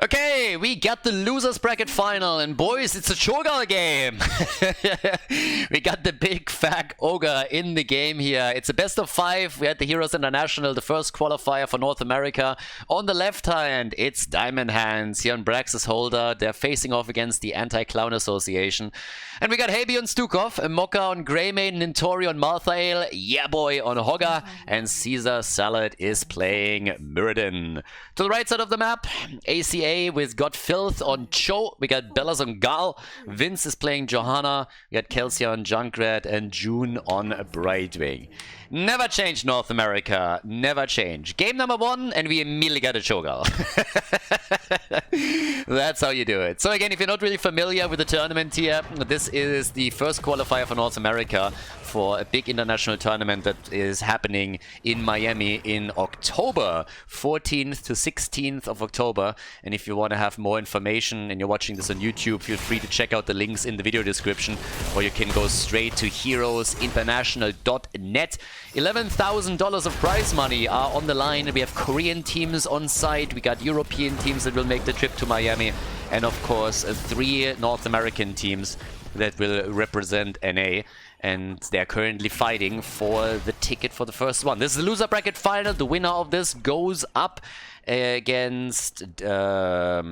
Okay, we got the losers bracket final, and boys, it's a Cho'Gall game. We got the big fat ogre in the game here. It's a best of 5. We had the Heroes International, the first qualifier for North America. On the left hand, it's Diamond Hands here on Brax's Holder. They're facing off against the Anti-Clown Association. And we got Habi on Stukov, Mocha on Greymane, Nintori on Malthael, Yeah Boy on Hogga, and Caesar Salad is playing Mirrodin. To the right side of the map, ACA with Got Filth on Cho. We got Bellas on Gal. Vince is playing Johanna. We got Kelsey on Junkrat and June on Brightwing. Never change, North America. Never change. Game number 1, and we immediately got a Cho'Gall. That's how you do it. So again, if you're not really familiar with the tournament here, this is the first qualifier for North America for a big international tournament that is happening in Miami in October, 14th to 16th of October. And if you want to have more information and you're watching this on YouTube, feel free to check out the links in the video description, or you can go straight to heroesinternational.net. $11,000 of prize money are on the line. We have Korean teams on site. We got European teams that will make the trip to Miami. And of course, 3 North American teams that will represent NA. And they're currently fighting for the ticket for the first one. This is the loser bracket final. The winner of this goes up against... yeah,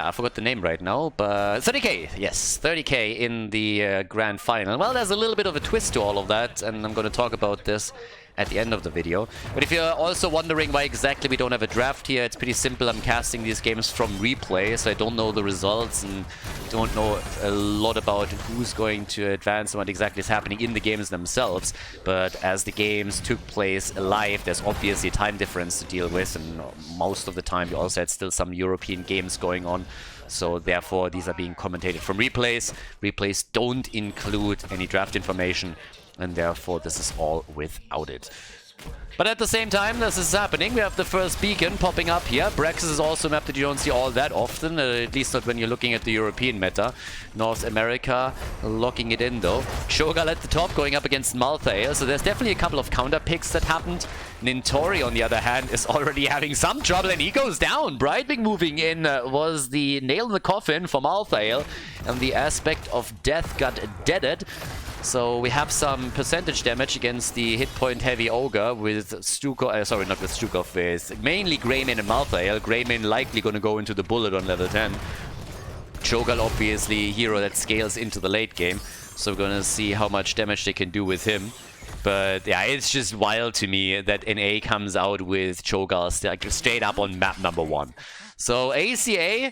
I forgot the name right now, but 30k, yes, 30k in the grand final. Well, there's a little bit of a twist to all of that, and I'm going to talk about this at the end of the video. But if you're also wondering why exactly we don't have a draft here, it's pretty simple. I'm casting these games from replay, so I don't know the results and don't know a lot about who's going to advance and what exactly is happening in the games themselves. But as the games took place live, there's obviously a time difference to deal with, and most of the time you also had still some European games going on. So therefore, these are being commentated from replays. Replays don't include any draft information, and therefore this is all without it. But at the same time, this is happening. We have the first beacon popping up here. Braxis is also a map that you don't see all that often, at least not when you're looking at the European meta. North America locking it in though. Cho'Gall at the top going up against Malthael, so there's definitely a couple of counter picks that happened. Nintori, on the other hand, is already having some trouble, and he goes down. Brightwing moving in was the nail in the coffin for Malthael, and the aspect of death got deaded. So we have some percentage damage against the hit point heavy ogre with Stukov, sorry, not with Stukov, with mainly Greymane and Malthael. Greymane likely going to go into the bullet on level 10. Cho'Gall obviously hero that scales into the late game, so we're going to see how much damage they can do with him. But yeah, it's just wild to me that NA comes out with Cho'Gall straight up on map number 1. So ACA...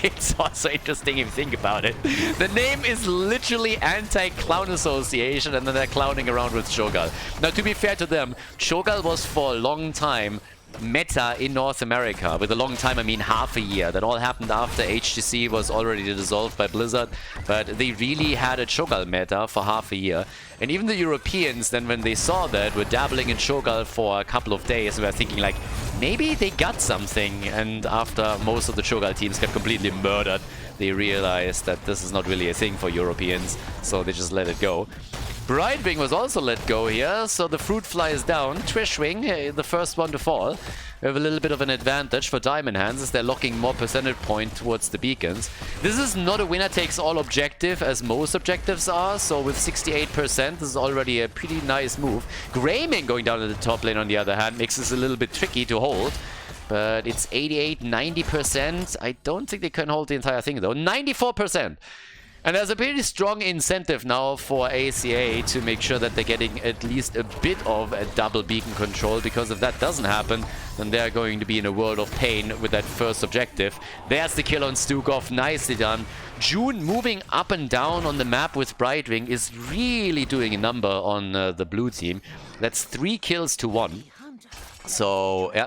it's also interesting if you think about it. The name is literally Anti-Clown Association, and then they're clowning around with Cho'Gall. Now, to be fair to them, Cho'Gall was for a long time meta in North America. With a long time, I mean half a year. That all happened after HGC was already dissolved by Blizzard, but they really had a Cho'Gall meta for half a year. And even the Europeans, then when they saw that, were dabbling in Cho'Gall for a couple of days, and were thinking like, maybe they got something. And after most of the Cho'Gall teams got completely murdered, they realized that this is not really a thing for Europeans, so they just let it go. Brightwing was also let go here, so the fruit fly is down. Twishwing, the first one to fall. We have a little bit of an advantage for Diamond Hands as they're locking more percentage point towards the beacons. This is not a winner-takes-all objective as most objectives are, so with 68%, this is already a pretty nice move. Greymane going down to the top lane, on the other hand, makes this a little bit tricky to hold. But it's 88, 90%. I don't think they can hold the entire thing, though. 94%! And there's a pretty strong incentive now for ACA to make sure that they're getting at least a bit of a double beacon control, because if that doesn't happen, then they're going to be in a world of pain with that first objective. There's the kill on Stukov, nicely done. June moving up and down on the map with Brightwing is really doing a number on the blue team. That's 3 kills to 1. So, yeah.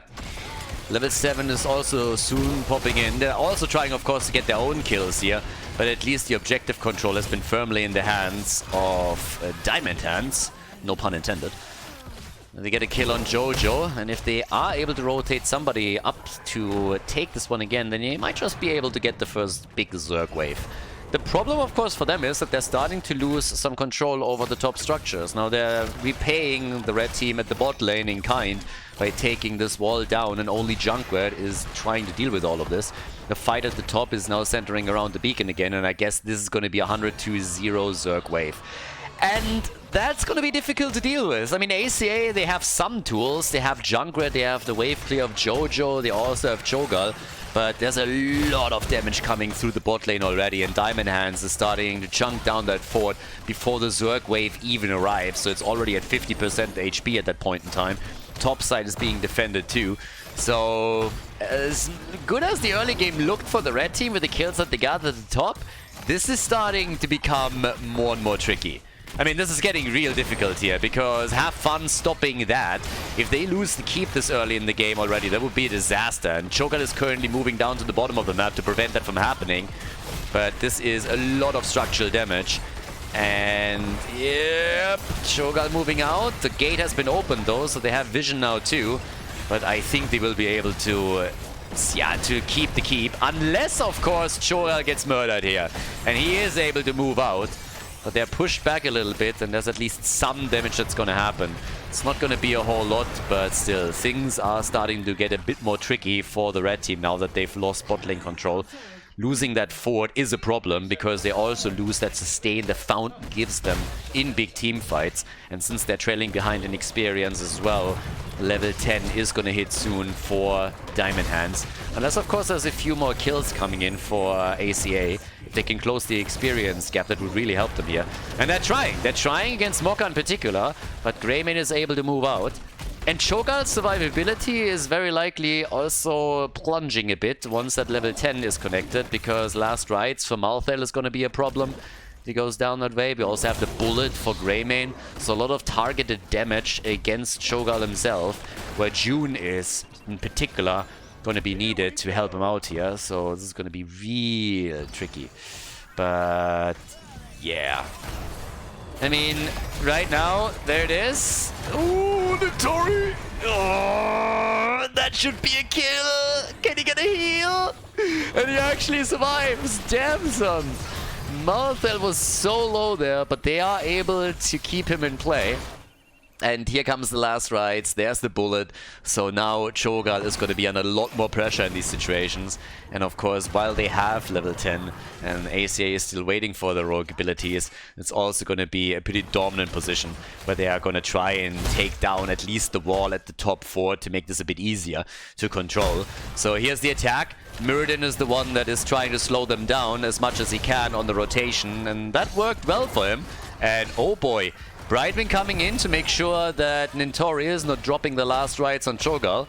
Level 7 is also soon popping in. They're also trying, of course, to get their own kills here. But at least the objective control has been firmly in the hands of Diamond Hands. No pun intended. They get a kill on Jojo, and if they are able to rotate somebody up to take this one again, then they might just be able to get the first big Zerg wave. The problem, of course, for them is that they're starting to lose some control over the top structures. Now they're repaying the red team at the bot lane in kind by taking this wall down, and only Junkrat is trying to deal with all of this. The fight at the top is now centering around the beacon again, and I guess this is going to be a 100-0 Zerg wave. And that's going to be difficult to deal with. I mean, ACA, they have some tools. They have Junkrat, they have the wave clear of Jojo, they also have Cho'Gall. But there's a lot of damage coming through the bot lane already, and Diamond Hands is starting to chunk down that fort before the Zerg wave even arrives. So it's already at 50% HP at that point in time. Top side is being defended too. So as good as the early game looked for the red team with the kills that they got at the top, this is starting to become more and more tricky. I mean, this is getting real difficult here, because have fun stopping that. If they lose the keep this early in the game already, that would be a disaster. And Cho'Gall is currently moving down to the bottom of the map to prevent that from happening. But this is a lot of structural damage. And yep, Cho'Gall moving out. The gate has been opened though, so they have vision now too. But I think they will be able to keep the keep. Unless, of course, Cho'Gall gets murdered here. And he is able to move out. But they're pushed back a little bit, and there's at least some damage that's going to happen. It's not going to be a whole lot, but still, things are starting to get a bit more tricky for the red team now that they've lost bot lane control. Losing that fort is a problem, because they also lose that sustain the Fountain gives them in big team fights. And since they're trailing behind in experience as well, level 10 is going to hit soon for Diamond Hands. Unless, of course, there's a few more kills coming in for ACA. If they can close the experience gap, that would really help them here. And they're trying. They're trying against Mokka in particular, but Greymane is able to move out. And Cho'Gall's survivability is very likely also plunging a bit once that level 10 is connected, because last rites for Malthael is going to be a problem. He goes down that way. We also have the bullet for Greymane, so a lot of targeted damage against Cho'Gall himself, where June is in particular going to be needed to help him out here. So this is going to be real tricky. But yeah, I mean, right now, there it is. Ooh, Nitori! Oh, that should be a kill! Can he get a heal? And he actually survives! Damn son! Malthael was so low there, but they are able to keep him in play. And here comes the last rites, there's the bullet. So now Cho'Gall is going to be under a lot more pressure in these situations. And of course, while they have level 10 and ACA is still waiting for the rogue abilities, it's also going to be a pretty dominant position where they are going to try and take down at least the wall at the top fort to make this a bit easier to control. So here's the attack. Muradin is the one that is trying to slow them down as much as he can on the rotation, and that worked well for him. And oh boy, Brightwing coming in to make sure that Nitori is not dropping the last rites on Cho'Gall.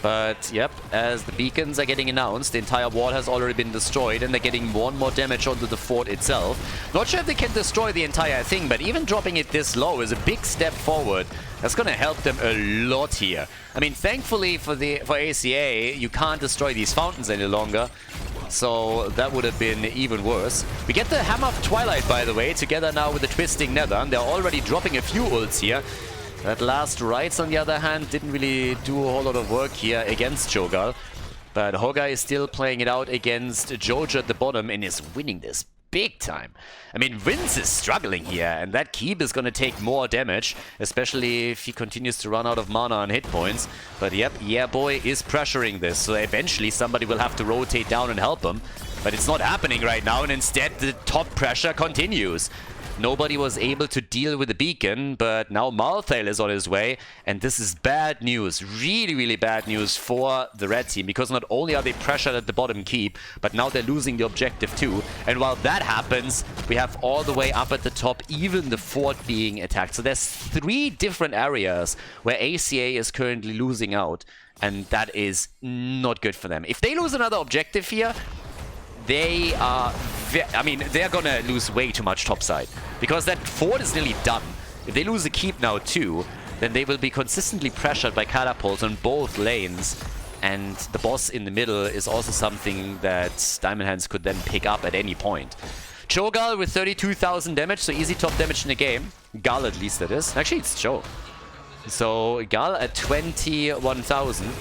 But yep, as the beacons are getting announced, the entire wall has already been destroyed, and they're getting more and more damage onto the fort itself. Not sure if they can destroy the entire thing, but even dropping it this low is a big step forward. That's going to help them a lot here. I mean, thankfully for ACA, you can't destroy these fountains any longer. So that would have been even worse. We get the Hammer of Twilight, by the way, together now with the Twisting Nether. They're already dropping a few ults here. That last rites, on the other hand, didn't really do a whole lot of work here against Cho'Gall. But Hogga is still playing it out against Jojo at the bottom and is winning this big time. I mean, Vince is struggling here, and that keep is going to take more damage, especially if he continues to run out of mana and hit points. But yep, yeah boy is pressuring this, so eventually somebody will have to rotate down and help him. But it's not happening right now, and instead the top pressure continues. Nobody was able to deal with the beacon, but now Malthael is on his way, and this is bad news, really, really bad news for the red team, because not only are they pressured at the bottom keep, but now they're losing the objective too. And while that happens, we have all the way up at the top, even the fort being attacked. So there's 3 different areas where ACA is currently losing out, and that is not good for them. If they lose another objective here, they are, they're gonna lose way too much topside, because that fort is nearly done. If they lose a keep now too, then they will be consistently pressured by catapults on both lanes, and the boss in the middle is also something that Diamond Hands could then pick up at any point. Cho'Gall with 32,000 damage, so easy top damage in the game. Gall at least, that is. Actually, it's Cho. So Gall at 21,000.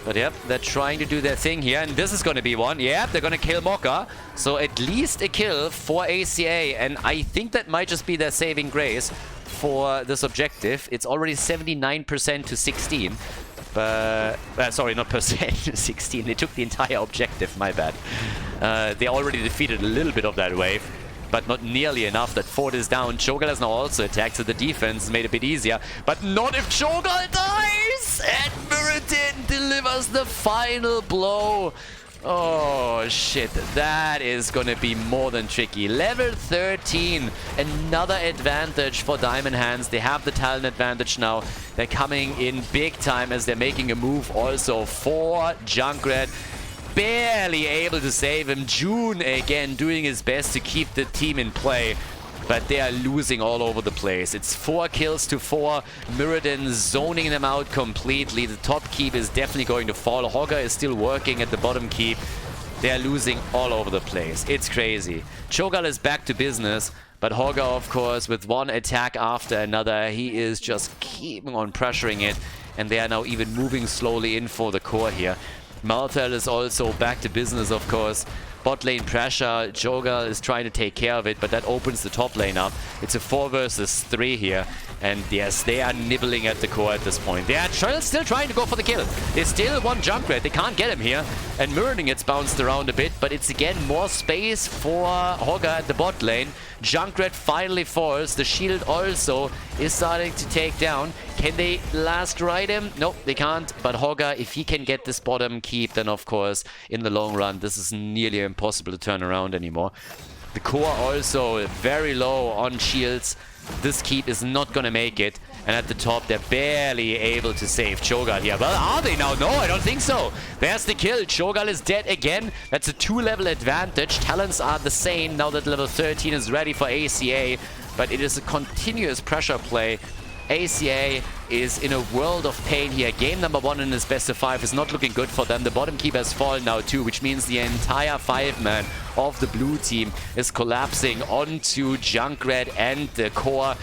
But yep, they're trying to do their thing here, and this is going to be one. Yep, they're going to kill Mokka. So at least a kill for ACA, and I think that might just be their saving grace for this objective. It's already 79% to 16. But, sorry, not percent, 16. They took the entire objective, my bad. They already defeated a little bit of that wave, but not nearly enough. That fort is down. Cho'Gall has now also attacked, so the defense is made a bit easier. But not if Cho'Gall dies! And Muradin delivers the final blow. Oh, shit. That is going to be more than tricky. Level 13. Another advantage for Diamond Hands. They have the talent advantage now. They're coming in big time as they're making a move also for Junkrat. Barely able to save him. June again doing his best to keep the team in play. But they are losing all over the place. It's 4 kills to 4. Muradin zoning them out completely. The top keep is definitely going to fall. Hogger is still working at the bottom keep. They are losing all over the place. It's crazy. Cho'Gall is back to business. But Hogger, of course, with one attack after another, he is just keeping on pressuring it. And they are now even moving slowly in for the core here. Malthel is also back to business, of course. Bot lane pressure, Cho'Gall is trying to take care of it, but that opens the top lane up. It's a 4 versus 3 here. And yes, they are nibbling at the core at this point. They are still trying to go for the kill. They still want Junkrat. They can't get him here. And Muradin gets bounced around a bit, but it's again more space for Hogger at the bot lane. Junkrat finally falls. The shield also is starting to take down. Can they last ride him? Nope, they can't. But Hogger, if he can get this bottom keep, then of course, in the long run, this is nearly impossible to turn around anymore. The core also very low on shields. This keep is not going to make it. And at the top, they're barely able to save Cho'Gall here. Well, are they now? No, I don't think so. There's the kill. Cho'Gall is dead again. That's a 2-level advantage. Talents are the same now that level 13 is ready for ACA. But it is a continuous pressure play. ACA is in a world of pain here. Game number 1 in this best of 5 is not looking good for them. The bottom keep has fallen now too, which means the entire 5-man of the blue team is collapsing onto Junkrat and the core.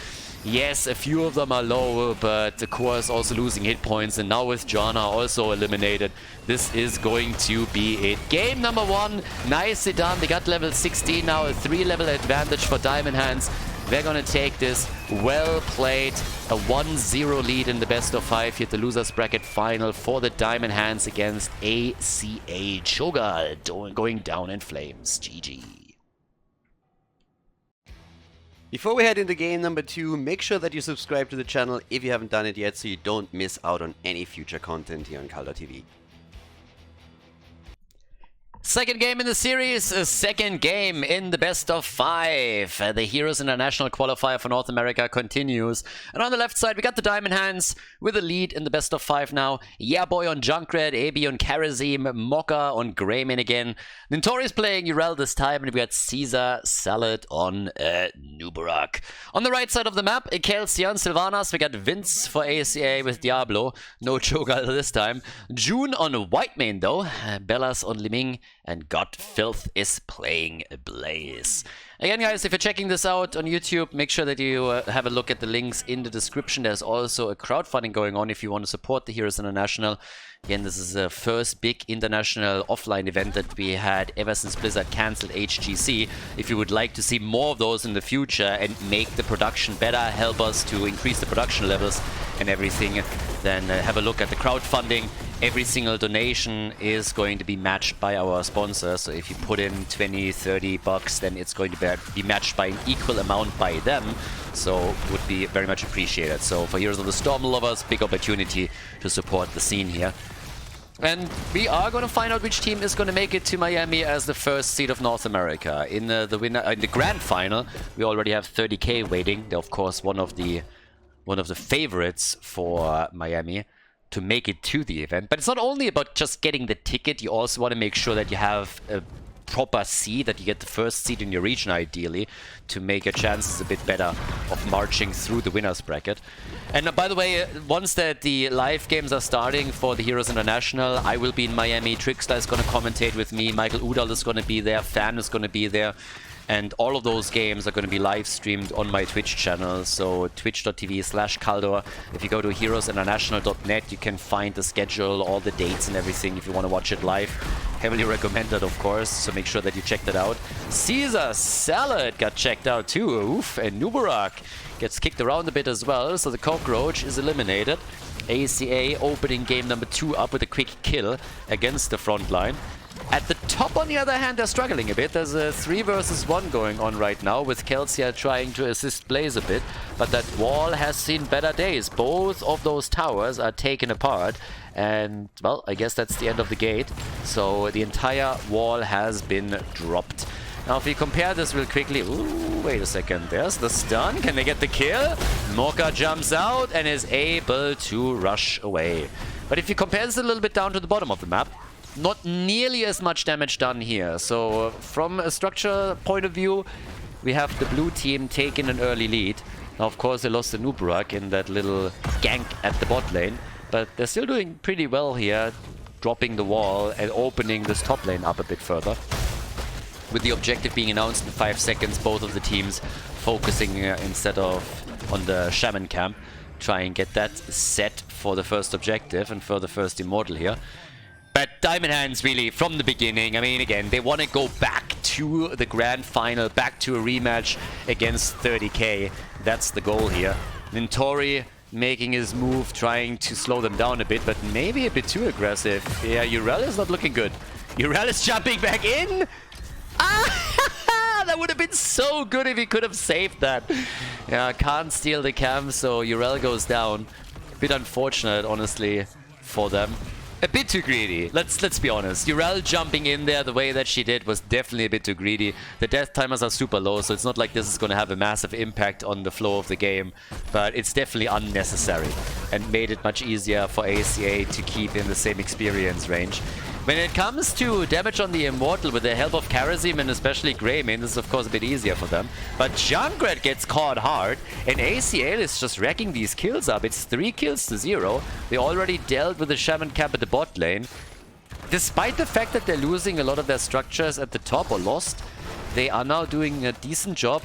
Yes, a few of them are low, but the core is also losing hit points. And now with Janna also eliminated, this is going to be it. Game number 1, nicely done. They got level 16 now, a 3-level advantage for Diamond Hands. They're going to take this. Well played. A 1-0 lead in the best of 5 here at the losers bracket final for the Diamond Hands against ACA. Cho'Gall going down in flames. GG. Before we head into game number 2, make sure that you subscribe to the channel if you haven't done it yet so you don't miss out on any future content here on Khaldor TV. Second game in the series, second game in the best of 5. The Heroes International Qualifier for North America continues. And on the left side, we got the Diamond Hands with a lead in the best of 5 now. Yeah Boy on Junkrat, AB on Karazim, Mokka on Greymane again. Nintori's playing Urel this time, and we got Caesar Salad on Nubarak. On the right side of the map, Kelsian, Sylvanas, we got Vince for ACA with Diablo. No Cho'Gall this time. June on Whitemane though, Bellas on Liming. And God Filth is playing Blaze. Again, guys, if you're checking this out on YouTube, make sure that you have a look at the links in the description. There's also a crowdfunding going on if you want to support the Heroes International. Again, this is the first big international offline event that we had ever since Blizzard cancelled HGC. If you would like to see more of those in the future and make the production better, help us to increase the production levels and everything, then have a look at the crowdfunding. Every single donation is going to be matched by our sponsor. So if you put in 20, 30 bucks, then it's going to be matched by an equal amount by them. So would be very much appreciated. So for Heroes of the Storm lovers, big opportunity to support the scene here. And we are going to find out which team is going to make it to Miami as the first seed of North America. In the grand final, we already have 30k waiting. They're of course one of the favorites for Miami to make it to the event. But it's not only about just getting the ticket, you also want to make sure that you have a proper seed, that you get the first seed in your region ideally, to make your chances a bit better of marching through the winners bracket. And by the way, once that the live games are starting for the Heroes International, I will be in Miami, Trickster is going to commentate with me, Michael Udall is going to be there, Fan is going to be there. And all of those games are going to be live streamed on my Twitch channel, so twitch.tv/Khaldor. If you go to heroesinternational.net, you can find the schedule, all the dates and everything if you want to watch it live. Heavily recommended, of course, so make sure that you check that out. Caesar Salad got checked out too, oof, and Nubarak gets kicked around a bit as well, so the Cockroach is eliminated. ACA opening game number 2 up with a quick kill against the front line. At the top, on the other hand, they're struggling a bit. There's a 3 versus 1 going on right now, with Kelsia trying to assist Blaze a bit. But that wall has seen better days. Both of those towers are taken apart. And, well, I guess that's the end of the gate. So the entire wall has been dropped. Now, if we compare this real quickly... Ooh, wait a second. There's the stun. Can they get the kill? Mocha jumps out and is able to rush away. But if you compare this a little bit down to the bottom of the map, not nearly as much damage done here. So from a structure point of view, we have the blue team taking an early lead. Now, of course, they lost the Nubarak in that little gank at the bot lane, but they're still doing pretty well here, dropping the wall and opening this top lane up a bit further. With the objective being announced in 5 seconds, both of the teams focusing instead of on the Shaman camp. Try and get that set for the first objective and for the first Immortal here. But Diamond Hands really, from the beginning, I mean, again, they want to go back to the grand final, back to a rematch against 30k. That's the goal here. Nintori making his move, trying to slow them down a bit, but maybe a bit too aggressive. Yeah, Urel is not looking good. Urel is jumping back in! Ah, that would have been so good if he could have saved that. Yeah, can't steal the camp, so Urel goes down. A bit unfortunate, honestly, for them. A bit too greedy. Let's be honest. Urel jumping in there the way that she did was definitely a bit too greedy. The death timers are super low, so it's not like this is going to have a massive impact on the flow of the game. But it's definitely unnecessary and made it much easier for ACA to keep in the same experience range. When it comes to damage on the Immortal with the help of Karazim and especially Greymane, this is of course a bit easier for them. But Junkrat gets caught hard and ACL is just racking these kills up. It's 3 kills to 0. They already dealt with the Shaman camp at the bot lane. Despite the fact that they're losing a lot of their structures at the top or lost, they are now doing a decent job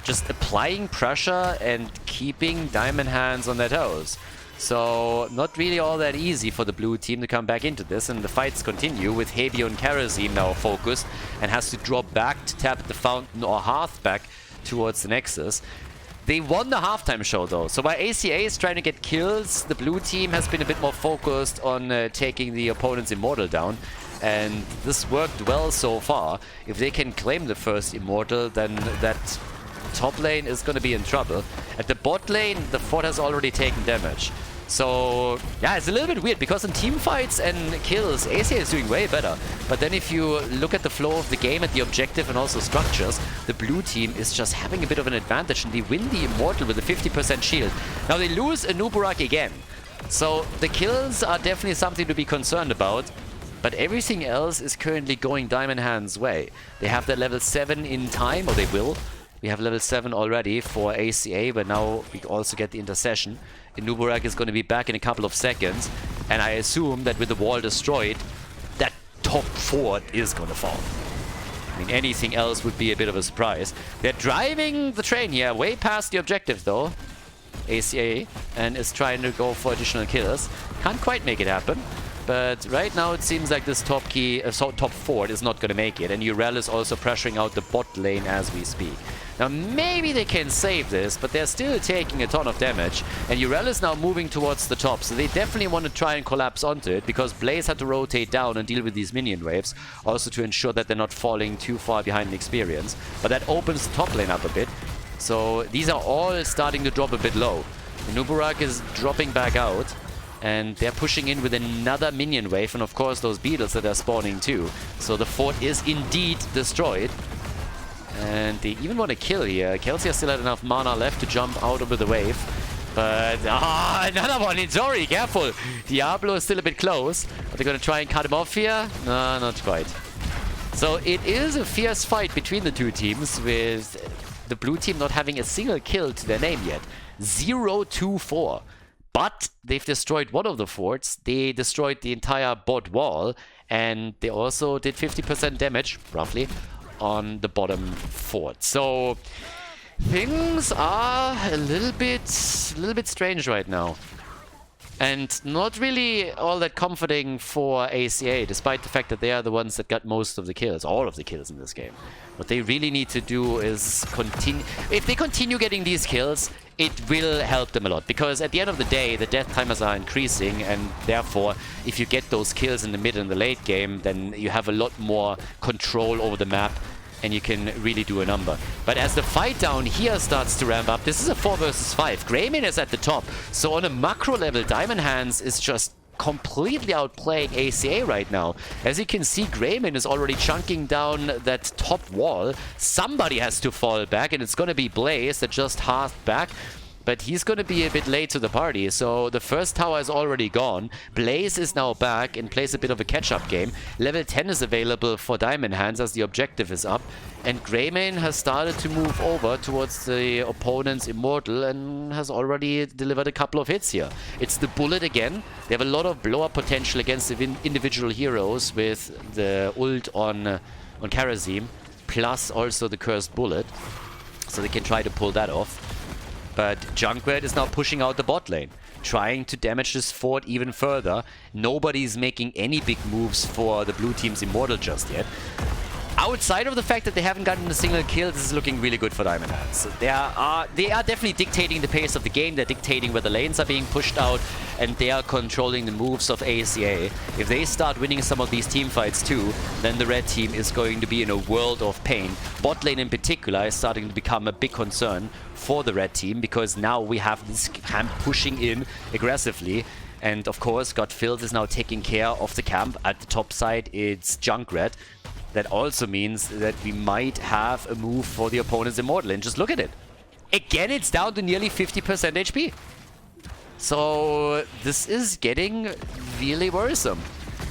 just applying pressure and keeping Diamond Hands on their toes. So, not really all that easy for the blue team to come back into this, and the fights continue with Hebio and Karazim now focused and has to drop back to tap the fountain or hearth back towards the Nexus. They won the halftime show though, so while ACA is trying to get kills, the blue team has been a bit more focused on taking the opponent's Immortal down. And this worked well so far. If they can claim the first Immortal, then that top lane is going to be in trouble. At the bot lane, the fort has already taken damage. So, yeah, it's a little bit weird because in team fights and kills, ACA is doing way better. But then if you look at the flow of the game, at the objective and also structures, the blue team is just having a bit of an advantage and they win the Immortal with a 50% shield. Now they lose a Nubarak again. So the kills are definitely something to be concerned about. But everything else is currently going Diamond Hands' way. They have their level 7 in time, or they will. We have level 7 already for ACA, but now we also get the intercession. Nubarak is going to be back in a couple of seconds, and I assume that with the wall destroyed, that top fort is going to fall. I mean, anything else would be a bit of a surprise. They're driving the train here, way past the objective though, ACA, and is trying to go for additional kills. Can't quite make it happen. But right now it seems like this top fort is not going to make it, and Urel is also pressuring out the bot lane as we speak. Now maybe they can save this, but they're still taking a ton of damage, and Urel is now moving towards the top, so they definitely want to try and collapse onto it, because Blaze had to rotate down and deal with these minion waves, also to ensure that they're not falling too far behind in experience. But that opens the top lane up a bit, so these are all starting to drop a bit low. Nubarak is dropping back out, and they're pushing in with another minion wave, and of course those beetles that are spawning too. So the fort is indeed destroyed. And they even want to kill here. Kelsia still had enough mana left to jump out over the wave. But, another one, Nintori, careful! Diablo is still a bit close. Are they going to try and cut him off here? No, not quite. So it is a fierce fight between the two teams, with the blue team not having a single kill to their name yet. 0-2-4. But they've destroyed one of the forts, they destroyed the entire bot wall, and they also did 50% damage, roughly, on the bottom fort. So things are a little bit strange right now. And not really all that comforting for ACA, despite the fact that they are the ones that got most of the kills, all of the kills in this game. What they really need to do is continue. If they continue getting these kills, it will help them a lot. Because at the end of the day, the death timers are increasing, and therefore, if you get those kills in the mid and the late game, then you have a lot more control over the map, and you can really do a number. But as the fight down here starts to ramp up, this is a 4 versus 5. Greymane is at the top. So on a macro level, Diamond Hands is just completely outplaying ACA right now. As you can see, Greymane is already chunking down that top wall. Somebody has to fall back, and it's going to be Blaze that just halved back. But he's going to be a bit late to the party, so the first tower is already gone. Blaze is now back and plays a bit of a catch-up game. Level 10 is available for Diamond Hands as the objective is up. And Greymane has started to move over towards the opponent's Immortal and has already delivered a couple of hits here. It's the Bullet again. They have a lot of blow-up potential against the individual heroes with the ult on Karazim, plus also the Cursed Bullet. So they can try to pull that off. But Junkrat is now pushing out the bot lane, trying to damage this fort even further. Nobody's making any big moves for the blue team's Immortal just yet. Outside of the fact that they haven't gotten a single kill, this is looking really good for Diamond Hands. They are definitely dictating the pace of the game. They're dictating where the lanes are being pushed out, and they are controlling the moves of ACA. If they start winning some of these team fights too, then the red team is going to be in a world of pain. Bot lane in particular is starting to become a big concern for the red team, because now we have this camp pushing in aggressively. And of course, Godfilled is now taking care of the camp. At the top side, it's Junkrat. That also means that we might have a move for the opponent's Immortal. And just look at it. Again, it's down to nearly 50% HP. So this is getting really worrisome.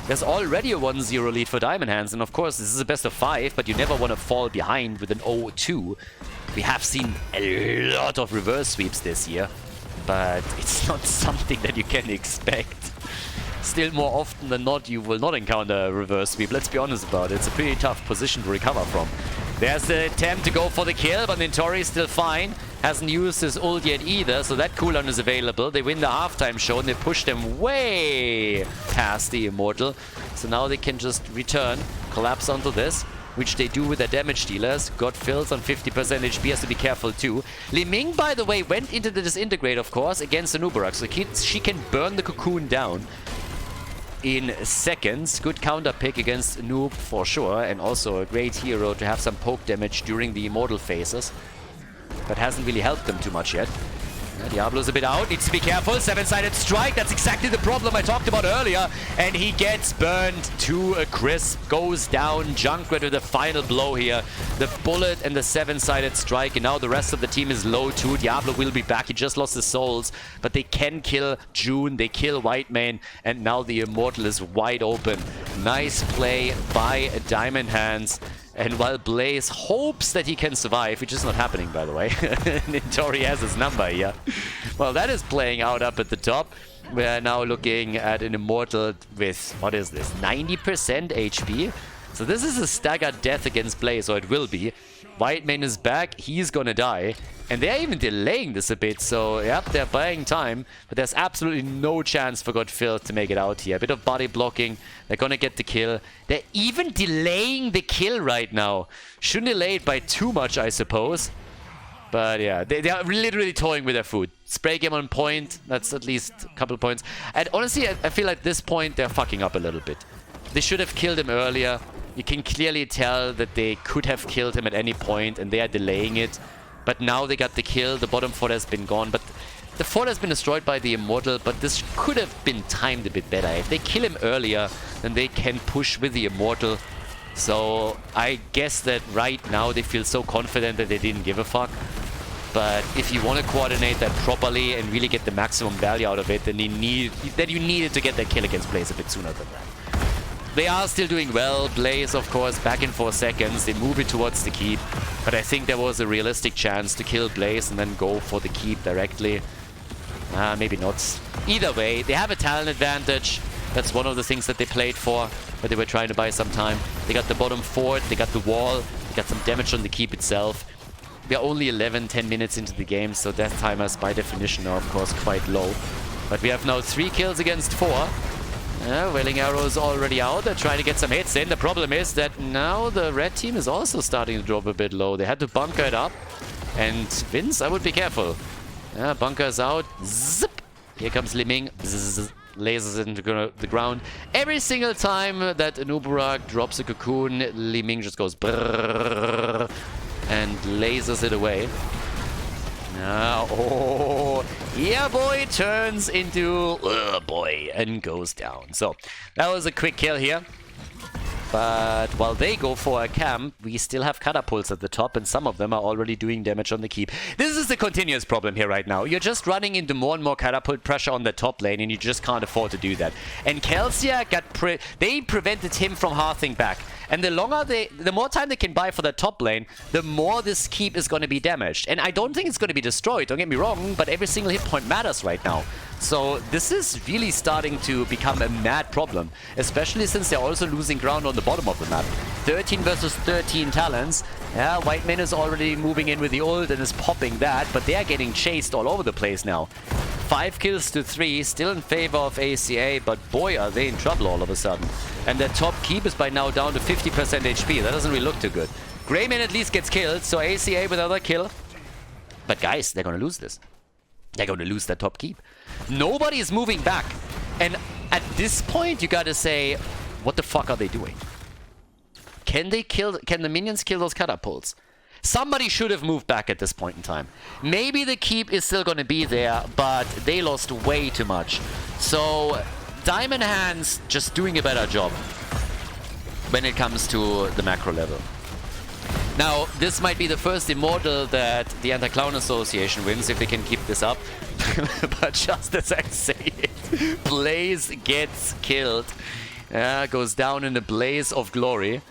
There's already a 1-0 lead for Diamond Hands. And of course, this is a best of 5, but you never want to fall behind with an 0-2. We have seen a lot of reverse sweeps this year, but it's not something that you can expect. Still, more often than not, you will not encounter a reverse sweep. Let's be honest about it. It's a pretty tough position to recover from. There's the attempt to go for the kill, but Nintori is still fine. Hasn't used his ult yet either, so that cooldown is available. They win the halftime show, and they push them way past the Immortal. So now they can just return, collapse onto this, which they do with their damage dealers. Godfilled on 50% HP, has to be careful too. Li Ming, by the way, went into the disintegrate, of course, against the Nubarak, so she can burn the cocoon down in seconds. Good counter pick against Noob for sure, and also a great hero to have some poke damage during the Immortal phases. But hasn't really helped them too much yet. Diablo's a bit out, needs to be careful. 7-sided strike, that's exactly the problem I talked about earlier. And he gets burned to a crisp, goes down. Junkrat with the final blow here. The bullet and the 7-sided strike, and now the rest of the team is low too. Diablo will be back, he just lost his souls. But they can kill June, they kill Whitemane, and now the Immortal is wide open. Nice play by Diamond Hands. And while Blaze hopes that he can survive, which is not happening, by the way, Nintori has his number here. Well, that is playing out up at the top. We're now looking at an Immortal with, what is this, 90% HP? So this is a staggered death against Blaze, or it will be. Whitemane is back, he's gonna die. And they're even delaying this a bit, so yep, they're buying time. But there's absolutely no chance for Godfilled to make it out here. A bit of body blocking, they're gonna get the kill. They're even delaying the kill right now. Shouldn't delay it by too much, I suppose. But yeah, they are literally toying with their food. Spray game on point, that's at least a couple of points. And honestly, I feel like at this point, they're fucking up a little bit. They should have killed him earlier. You can clearly tell that they could have killed him at any point, and they are delaying it. But now they got the kill, the bottom fort has been gone, but the fort has been destroyed by the Immortal, but this could have been timed a bit better. If they kill him earlier, then they can push with the Immortal. So I guess that right now they feel so confident that they didn't give a fuck. But if you want to coordinate that properly and really get the maximum value out of it, then you needed to get that kill against Blaze a bit sooner than that. They are still doing well. Blaze, of course, back in 4 seconds. They move it towards the keep. But I think there was a realistic chance to kill Blaze and then go for the keep directly. Maybe not. Either way, they have a talent advantage. That's one of the things that they played for, but they were trying to buy some time. They got the bottom fort, they got the wall. Got some damage on the keep itself. We are only 11-10 minutes into the game, so death timers by definition are of course quite low. But we have now 3 kills against 4. Wailing Arrow is already out. They're trying to get some hits in. The problem is that now the red team is also starting to drop a bit low. They had to bunker it up. And Vince, I would be careful. Bunker's out. Zip! Here comes Liming. Zzz. Lasers it into the ground. Every single time that Nuburak drops a cocoon, Liming just goes brrrr and lasers it away. Oh, yeah, boy, turns into boy and goes down. So that was a quick kill here. But while they go for a camp, we still have catapults at the top, and some of them are already doing damage on the keep. This is the continuous problem here right now. You're just running into more and more catapult pressure on the top lane, and you just can't afford to do that. And Kelsia they prevented him from hearthing back. And the more time they can buy for the top lane, the more this keep is going to be damaged. And I don't think it's going to be destroyed, don't get me wrong, but every single hit point matters right now. So this is really starting to become a mad problem, especially since they're also losing ground on the bottom of the map. 13 versus 13 talents. Yeah, White Man is already moving in with the ult and is popping that, but they are getting chased all over the place now. 5 kills to 3, still in favor of ACA, but boy, are they in trouble all of a sudden. And their top keep is by now down to 50% HP. That doesn't really look too good. Greyman at least gets killed, so ACA with another kill. But guys, they're going to lose this. They're going to lose their top keep. Nobody is moving back. And at this point, you gotta say, what the fuck are they doing? Can the minions kill those catapults? Somebody should have moved back at this point in time. Maybe the keep is still gonna be there, but they lost way too much. So Diamond Hands just doing a better job when it comes to the macro level. Now, this might be the first Immortal that the Anti-Clown Association wins if they can keep this up. But just as I say it, Blaze gets killed. Goes down in a blaze of glory.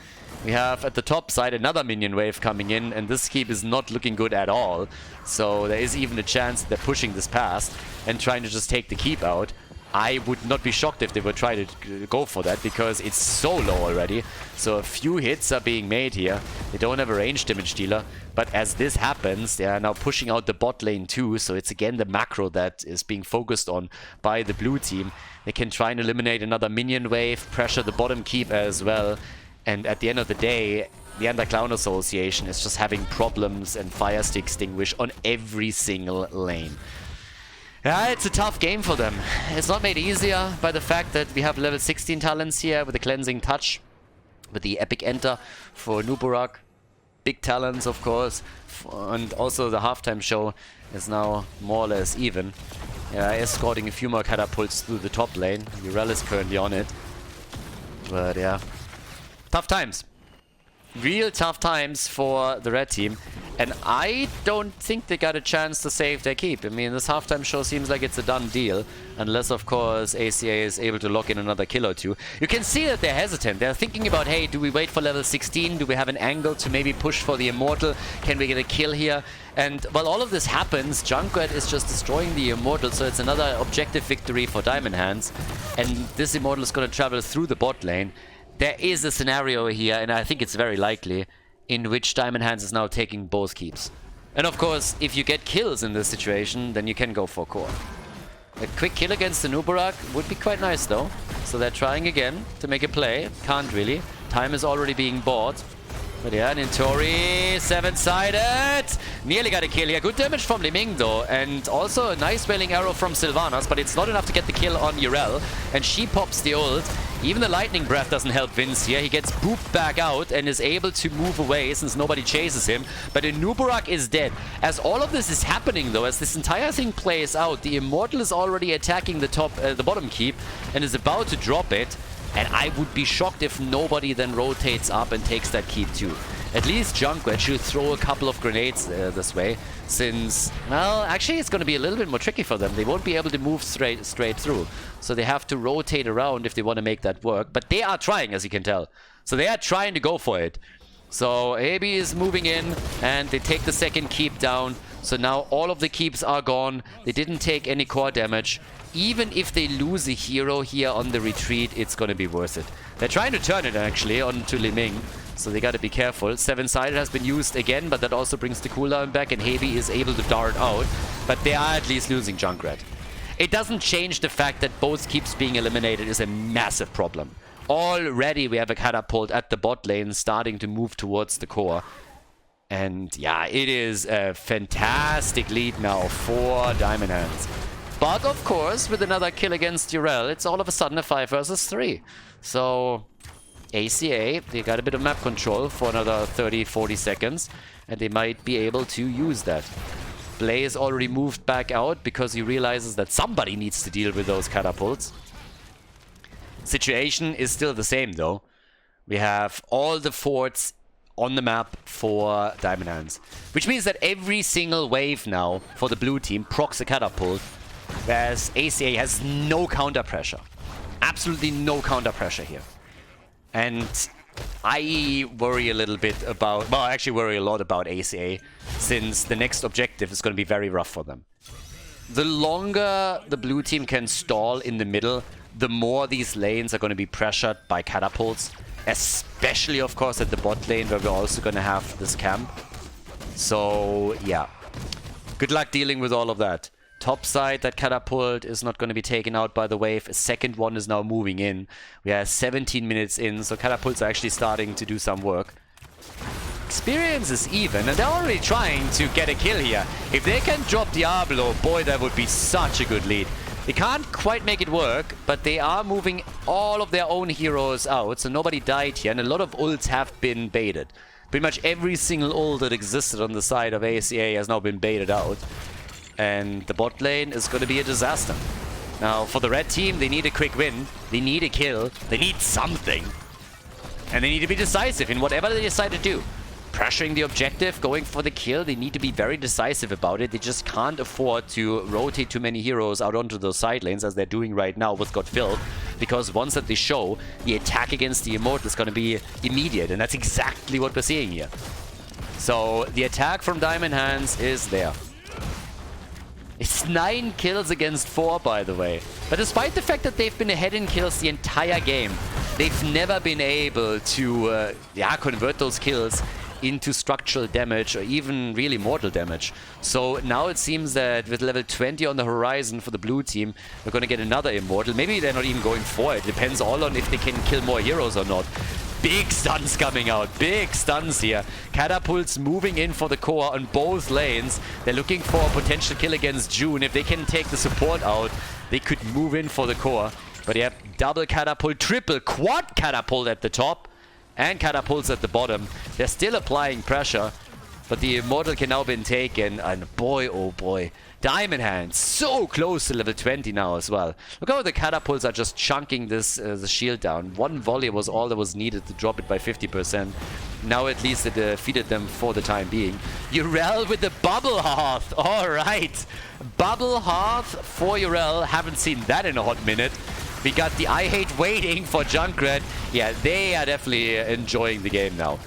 We have at the top side another minion wave coming in, and this keep is not looking good at all. So there is even a chance they're pushing this past and trying to just take the keep out. I would not be shocked if they would try to go for that, because it's so low already. So a few hits are being made here. They don't have a range damage dealer. But as this happens, they are now pushing out the bot lane too. So it's again the macro that is being focused on by the blue team. They can try and eliminate another minion wave, pressure the bottom keep as well. And at the end of the day, the Anti-Clown Association is just having problems and fire stick extinguish on every single lane. Yeah, it's a tough game for them. It's not made easier by the fact that we have level 16 talents here with the Cleansing Touch, with the Epic Enter for Nuburak. Big talents, of course. And also the halftime show is now more or less even. Yeah, escorting a few more catapults through the top lane. Urel is currently on it. But yeah, tough times. Real tough times for the red team. And I don't think they got a chance to save their keep. I mean, this halftime show seems like it's a done deal. Unless, of course, ACA is able to lock in another kill or two. You can see that they're hesitant. They're thinking about, hey, do we wait for level 16? Do we have an angle to maybe push for the Immortal? Can we get a kill here? And while all of this happens, Junkrat is just destroying the Immortal. So it's another objective victory for Diamond Hands. And this Immortal is going to travel through the bot lane. There is a scenario here, and I think it's very likely, in which Diamond Hands is now taking both keeps. And of course, if you get kills in this situation, then you can go for core. A quick kill against the Nuburak would be quite nice though. So they're trying again to make a play. Can't really. Time is already being bought. But yeah, Nintori, 7-sided. Nearly got a kill here. Good damage from Liming though. And also a nice Wailing Arrow from Sylvanas, but it's not enough to get the kill on Urel. And she pops the ult. Even the Lightning Breath doesn't help Vince here. He gets booped back out and is able to move away since nobody chases him. But Nuburak is dead. As all of this is happening though, as this entire thing plays out, the Immortal is already attacking the bottom keep and is about to drop it. And I would be shocked if nobody then rotates up and takes that keep too. At least Junkrat should throw a couple of grenades this way, since, well, actually it's going to be a little bit more tricky for them. They won't be able to move straight through. So they have to rotate around if they want to make that work. But they are trying, as you can tell. So they are trying to go for it. So AB is moving in, and they take the second keep down. So now all of the keeps are gone. They didn't take any core damage. Even if they lose a hero here on the retreat, it's going to be worth it. They're trying to turn it actually onto Liming. So they got to be careful. Seven-sided has been used again, but that also brings the cooldown back, and Heavy is able to dart out. But they are at least losing Junkrat. It doesn't change the fact that both keeps being eliminated is a massive problem. Already we have a catapult at the bot lane starting to move towards the core. And yeah, it is a fantastic lead now for Diamond Hands. But of course, with another kill against Urel, it's all of a sudden a 5 versus 3. So ACA, they got a bit of map control for another 30-40 seconds. And they might be able to use that. Blaze already moved back out because he realizes that somebody needs to deal with those catapults. Situation is still the same though. We have all the forts on the map for Diamond Hands, which means that every single wave now for the blue team procs a catapult, whereas ACA has no counter pressure. Absolutely no counter pressure here. And I worry a little bit about, well, I actually worry a lot about ACA, since the next objective is going to be very rough for them. The longer the blue team can stall in the middle, the more these lanes are going to be pressured by catapults, especially, of course, at the bot lane, where we're also going to have this camp. So, yeah. Good luck dealing with all of that. Top side, that catapult is not going to be taken out by the wave. A second one is now moving in. We are 17 minutes in, so catapults are actually starting to do some work. Experience is even, and they're already trying to get a kill here. If they can drop Diablo, boy, that would be such a good lead. They can't quite make it work, but they are moving all of their own heroes out, so nobody died here, and a lot of ults have been baited. Pretty much every single ult that existed on the side of ACA has now been baited out. And the bot lane is going to be a disaster. Now, for the red team, they need a quick win. They need a kill. They need something. And they need to be decisive in whatever they decide to do. Pressuring the objective, going for the kill, they need to be very decisive about it. They just can't afford to rotate too many heroes out onto those side lanes, as they're doing right now with God Filled. Because once that they show, the attack against the Immortal is going to be immediate. And that's exactly what we're seeing here. So, the attack from Diamond Hands is there. It's 9 kills against 4, by the way. But despite the fact that they've been ahead in kills the entire game, they've never been able to convert those kills into structural damage or even really mortal damage. So now it seems that with level 20 on the horizon for the blue team, we're going to get another Immortal. Maybe they're not even going for it. Depends all on if they can kill more heroes or not. Big stuns coming out. Big stuns here. Catapults moving in for the core on both lanes. They're looking for a potential kill against June. If they can take the support out, they could move in for the core. But you have double catapult, triple, quad catapult at the top. And catapults at the bottom. They're still applying pressure. But the Immortal can now be taken. And boy, oh boy. Diamond Hands so close to level 20 now as well. Look how the catapults are just chunking this the shield down. One volley was all that was needed to drop it by 50%. Now at least it defeated them for the time being. Urel with the Bubble Hearth. Alright. Bubble Hearth for Urel. Haven't seen that in a hot minute. We got the I Hate Waiting for Junkrat. Yeah, they are definitely enjoying the game now.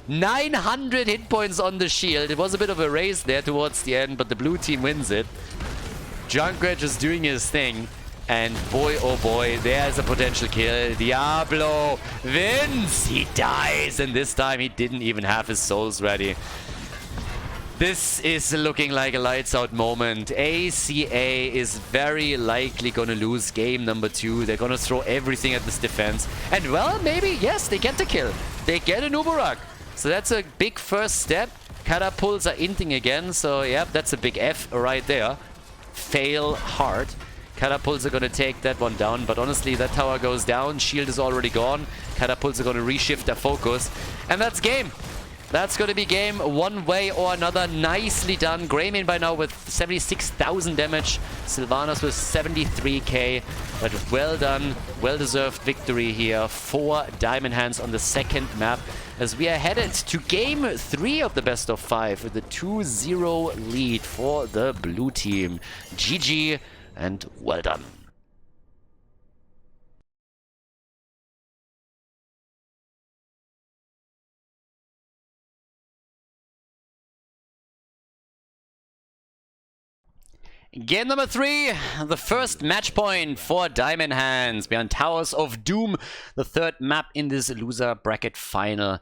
900 hit points on the shield. It was a bit of a race there towards the end, but the blue team wins it. Junkrat just doing his thing. And boy, oh boy, there's a potential kill. Diablo wins. He dies. And this time he didn't even have his souls ready. This is looking like a lights out moment. ACA is very likely going to lose game number 2. They're going to throw everything at this defense. And well, maybe, yes, they get the kill. They get an Uberak. So that's a big first step. Catapults are inting again. So yeah, that's a big F right there. Fail hard. Catapults are going to take that one down. But honestly, that tower goes down. Shield is already gone. Catapults are going to reshift their focus. And that's game. That's going to be game one way or another. Nicely done. Greymane by now with 76,000 damage. Sylvanas with 73k. But well done. Well-deserved victory here for Diamond Hands on the second map. As we are headed to game 3 of the best of 5 with a 2-0 lead for the blue team. GG and well done. Game number 3, the first match point for Diamond Hands beyond Towers of Doom, the third map in this loser bracket final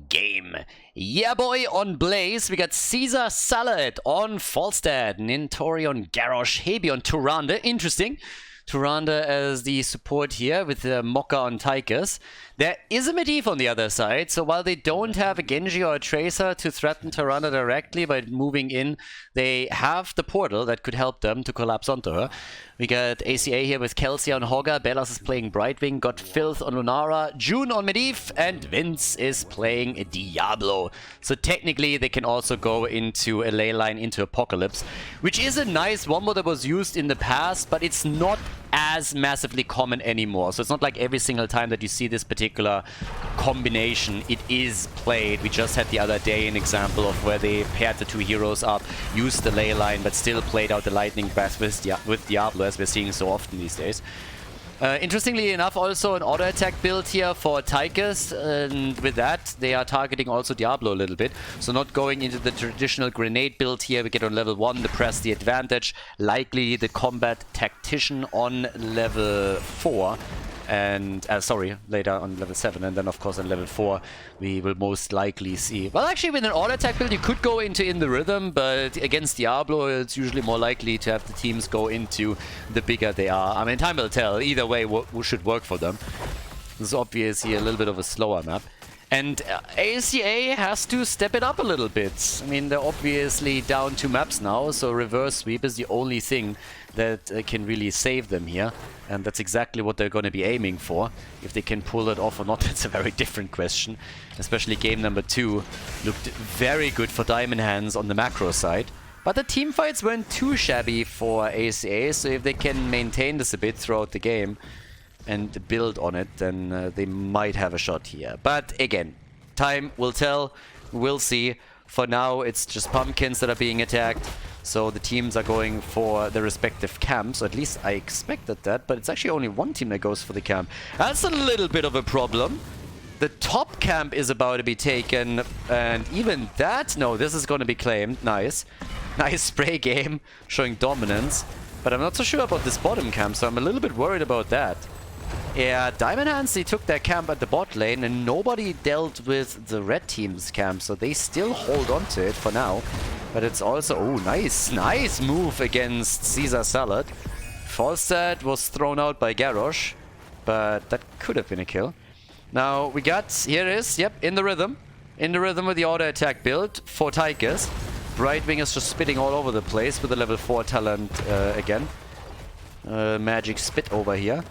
game. Yeah boy, on Blaze we got Caesar Salad on Falstad, Nintori on Garrosh, Hebi on Tyrande, interesting. Tyrande as the support here with the Mokka on Tychus. There is a Medivh on the other side, so while they don't have a Genji or a Tracer to threaten Tyrande directly by moving in, they have the portal that could help them to collapse onto her. We got ACA here with Kelsey on Hogger, Bellas is playing Brightwing, got Filth on Lunara, June on Medivh, and Vince is playing Diablo. So technically they can also go into a ley line into Apocalypse, which is a nice wombo that was used in the past, but it's not as massively common anymore. So it's not like every single time that you see this particular combination it is played. We just had the other day an example of where they paired the two heroes up, used the ley line, but still played out the lightning breath with Diablo, as we're seeing so often these days. Interestingly enough, also an auto attack build here for Tychus, and with that they are targeting also Diablo a little bit. So not going into the traditional grenade build here. We get on level 1 the press the advantage, likely the combat tactician on level 4. And, sorry, later on level 7, and then of course on level 4 we will most likely see... Well, actually with an auto attack build you could go into In the Rhythm, but against Diablo it's usually more likely to have the teams go into the bigger they are. I mean, time will tell. Either way should work for them. This is obviously a little bit of a slower map. And ACA has to step it up a little bit. I mean, they're obviously down 2 maps now, so reverse sweep is the only thing that can really save them here. And that's exactly what they're going to be aiming for. If they can pull it off or not, that's a very different question. Especially game number 2 looked very good for Diamond Hands on the macro side. But the team fights weren't too shabby for ACA, so if they can maintain this a bit throughout the game and build on it, then they might have a shot here. But again, time will tell. We'll see. For now, it's just pumpkins that are being attacked. So the teams are going for the respective camps. Or at least I expected that. But it's actually only one team that goes for the camp. That's a little bit of a problem. The top camp is about to be taken. And even that... No, this is going to be claimed. Nice. Nice spray game. Showing dominance. But I'm not so sure about this bottom camp. So I'm a little bit worried about that. Yeah, Diamond Hands, they took their camp at the bot lane and nobody dealt with the red team's camp, so they still hold on to it for now. But it's also... Oh, nice move against Caesar Salad. Falstad was thrown out by Garrosh, but that could have been a kill. Now, we got... Here it is, yep, In the Rhythm. In the Rhythm with the auto attack build for Tychus. Brightwing is just spitting all over the place with the level 4 talent again. Magic spit over here.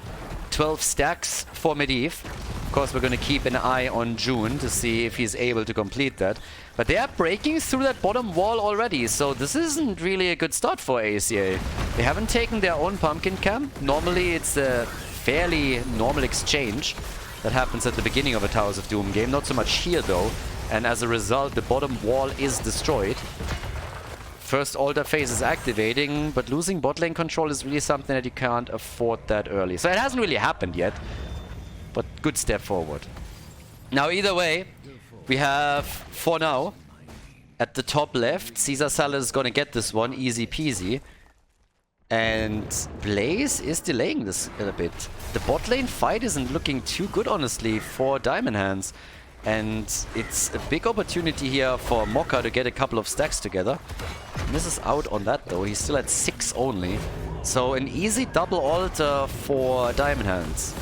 12 stacks for Medivh. Of course, we're going to keep an eye on June to see if he's able to complete that. But they are breaking through that bottom wall already, so this isn't really a good start for ACA. They haven't taken their own pumpkin camp. Normally, it's a fairly normal exchange that happens at the beginning of a Towers of Doom game. Not so much here, though. And as a result, the bottom wall is destroyed. First altar phase is activating, but losing bot lane control is really something that you can't afford that early. So it hasn't really happened yet, but good step forward. Now either way, we have, for now, at the top left, Caesar Salad is gonna get this one, easy peasy. And Blaze is delaying this a bit. The bot lane fight isn't looking too good, honestly, for Diamond Hands. And it's a big opportunity here for Mokka to get a couple of stacks together. Misses out on that though, he's still at 6 only. So an easy double altar for Diamond Hands.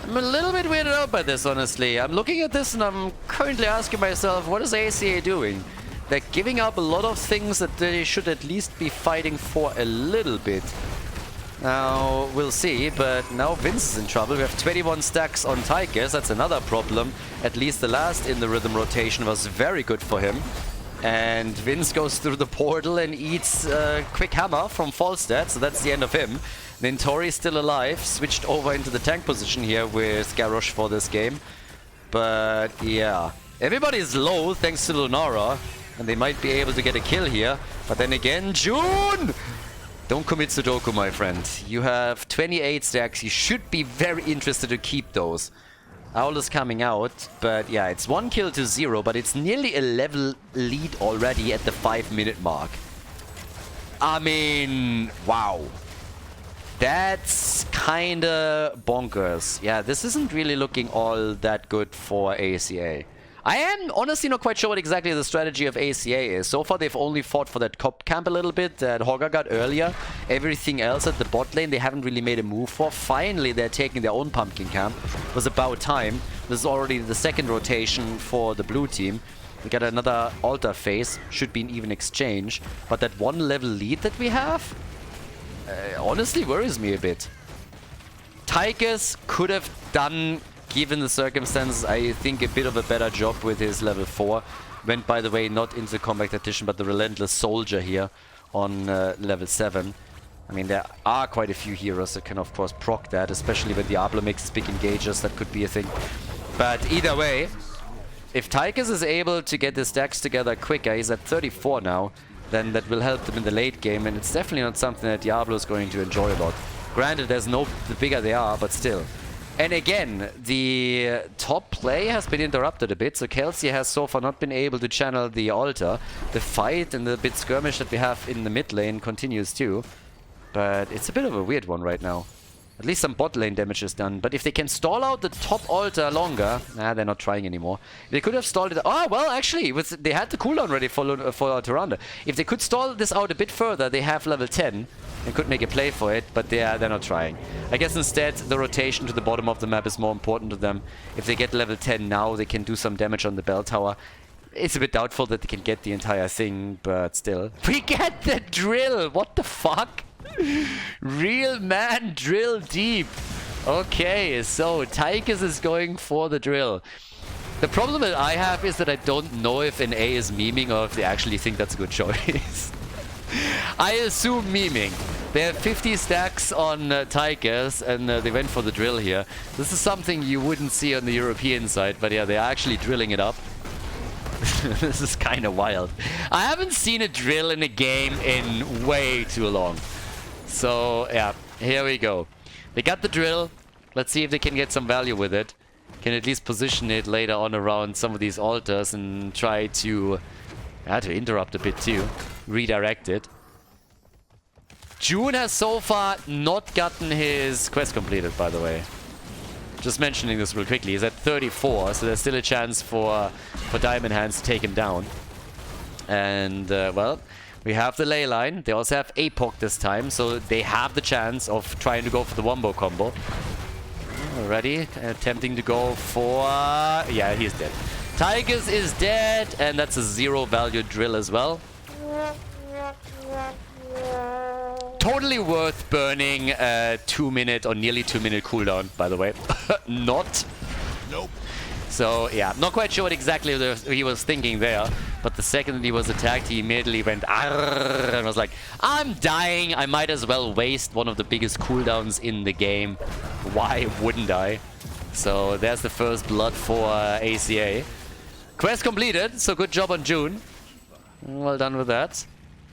I'm a little bit weirded out by this, honestly. I'm looking at this and I'm currently asking myself, what is ACA doing? They're giving up a lot of things that they should at least be fighting for a little bit. Now, we'll see, but now Vince is in trouble. We have 21 stacks on Tychus, that's another problem. At least the last In the Rhythm rotation was very good for him. And Vince goes through the portal and eats a quick hammer from Falstad, so that's the end of him. Nintori still alive, switched over into the tank position here with Garrosh for this game. But yeah, everybody's low thanks to Lunara, and they might be able to get a kill here. But then again, June! Don't commit Sudoku, my friend. You have 28 stacks. You should be very interested to keep those. Owl is coming out, but yeah, it's 1 kill to 0, but it's nearly a level lead already at the 5-minute mark. I mean, wow. That's kinda bonkers. Yeah, this isn't really looking all that good for ACA. I am honestly not quite sure what exactly the strategy of ACA is. So far, they've only fought for that cop camp a little bit that Hogger got earlier. Everything else at the bot lane, they haven't really made a move for. Finally, they're taking their own pumpkin camp. It was about time. This is already the second rotation for the blue team. We got another altar phase. Should be an even exchange. But that one level lead that we have honestly worries me a bit. Tychus could have done, given the circumstances, I think a bit of a better job with his level 4. Went, by the way, not into the Combat Tactician, but the Relentless Soldier here on level 7. I mean, there are quite a few heroes that can, of course, proc that, especially when Diablo makes big engages, that could be a thing. But either way, if Tychus is able to get his stacks together quicker, he's at 34 now, then that will help them in the late game, and it's definitely not something that Diablo is going to enjoy a lot. Granted, there's no the bigger they are, but still. And again, the top play has been interrupted a bit, so Kelsey has so far not been able to channel the altar. The fight and the bit skirmish that we have in the mid lane continues too, but it's a bit of a weird one right now. At least some bot lane damage is done, but if they can stall out the top altar longer... Nah, they're not trying anymore. They could have stalled it... Oh, well, actually, they had the cooldown ready for Tyrande. If they could stall this out a bit further, they have level 10 and could make a play for it, but they're not trying. I guess instead, the rotation to the bottom of the map is more important to them. If they get level 10 now, they can do some damage on the bell tower. It's a bit doubtful that they can get the entire thing, but still. We get the drill! What the fuck? Real man drill deep. Okay, so Tychus is going for the drill. The problem that I have is that I don't know if NA is memeing or if they actually think that's a good choice. I assume memeing. They have 50 stacks on Tychus and they went for the drill here. This is something you wouldn't see on the European side, but yeah, they're actually drilling it up. This is kind of wild. I haven't seen a drill in a game in way too long. So, yeah, here we go. They got the drill. Let's see if they can get some value with it. Can at least position it later on around some of these altars and try to interrupt a bit too. Redirect it. June has so far not gotten his quest completed, by the way. Just mentioning this real quickly. He's at 34, so there's still a chance for Diamond Hands to take him down. And, well... We have the ley line. They also have APOC this time, so they have the chance of trying to go for the wombo combo. Already attempting to go for... yeah, he's dead. Tychus is dead, and that's a 0-value drill as well. Totally worth burning a 2-minute or nearly 2-minute cooldown, by the way. Not. Nope. So, yeah, not quite sure what exactly he was thinking there. But the second he was attacked, he immediately went Arrrr, and was like, I'm dying, I might as well waste one of the biggest cooldowns in the game. Why wouldn't I? So there's the first blood for ACA. Quest completed, so good job on June. Well done with that.